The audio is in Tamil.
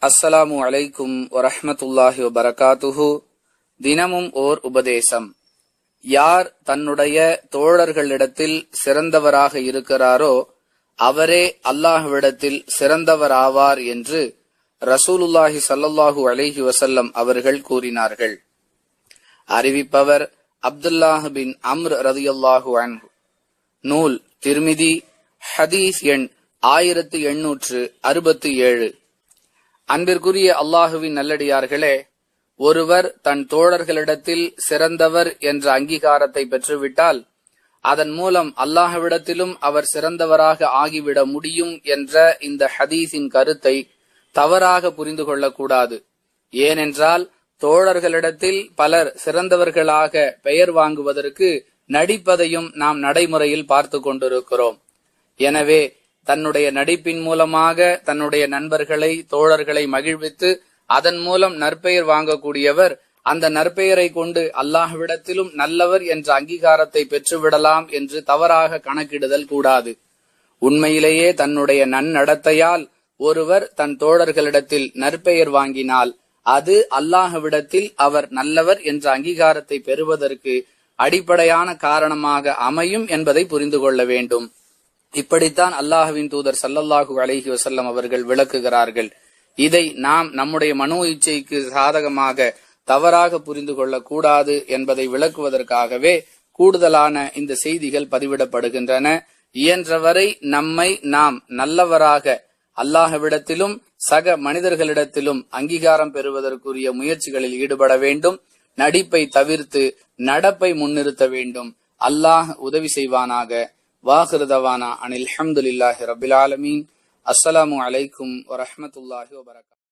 அஸ்ஸலாமு அலைக்கும் வரஹ்மத்துல்லாஹி வபரகாத்துஹு. தினமும் ஓர் உபதேசம். யார் தன்னுடைய தோழர்களிடத்தில் சிறந்தவராக இருக்கிறாரோ அவரே அல்லாஹ்விடத்தில் சிறந்தவராவார் என்று ரசூலுல்லாஹி ஸல்லல்லாஹு அலைஹி வஸல்லம் அவர்கள் கூறினார்கள். அறிவிப்பவர் அப்துல்லாஹ் பின் அம்ர் ரலியல்லாஹு அன்ஹு. நூல் திர்மிதி, ஹதீஸ் எண் 1867. அன்பிற்குரிய அல்லாஹுவின் நல்லடியார்களே, ஒருவர் தன் தோழர்களிடத்தில் சிறந்தவர் என்ற அங்கீகாரத்தை பெற்றுவிட்டால் அதன் மூலம் அல்லாஹ்விடத்திலும் அவர் சிறந்தவராக ஆகிவிட முடியும் என்ற இந்த ஹதீஸின் கருத்தை தவறாக புரிந்து கொள்ளக்கூடாது. ஏனென்றால் தோழர்களிடத்தில் பலர் சிறந்தவர்களாக பெயர் வாங்குவதற்கு நடிப்பதையும் நாம் நடைமுறையில் பார்த்து கொண்டிருக்கிறோம். எனவே தன்னுடைய நடிப்பின் மூலமாக தன்னுடைய நண்பர்களை, தோழர்களை மகிழ்வித்து அதன் மூலம் நற்பெயர் வாங்கக்கூடியவர் அந்த நற்பெயரை கொண்டு அல்லாஹ்விடத்திலும் நல்லவர் என்ற அங்கீகாரத்தை பெற்றுவிடலாம் என்று தவறாக கணக்கிடுதல் கூடாது. உண்மையிலேயே தன்னுடைய நன்னடத்தையால் ஒருவர் தன் தோழர்களிடத்தில் நற்பெயர் வாங்கினால் அது அல்லாஹ்விடத்தில் அவர் நல்லவர் என்ற அங்கீகாரத்தை பெறுவதற்கு அடிப்படையான காரணமாக அமையும் என்பதை புரிந்து கொள்ள வேண்டும். இப்படித்தான் அல்லாஹ்வின் தூதர் ஸல்லல்லாஹு அலைஹி வஸல்லம் அவர்கள் விளக்குகிறார்கள். இதை நாம் நம்முடைய மனோ இச்சைக்கு சாதகமாக தவறாக புரிந்து கொள்ளக்கூடாது என்பதை விளக்குவதற்காகவே கூடுதலான இந்த செய்திகள் பதிவிடப்படுகின்றன. இயன்றவரை நம்மை நாம் நல்லவராக அல்லாஹ்விடத்திலும் சக மனிதர்களிடத்திலும் அங்கீகாரம் பெறுவதற்குரிய முயற்சிகளில் ஈடுபட வேண்டும். நடிப்பை தவிர்த்து நடப்பை முன்னிறுத்த வேண்டும். அல்லாஹ் உதவி செய்வானாக. வாஹிருதவானா அனில் ஹம்துலில்லாஹி ரப்பில் ஆலமீன். அஸ்ஸலாமு அலைக்கும் வரஹ்மத்துல்லாஹி வபரகாத்துஹு.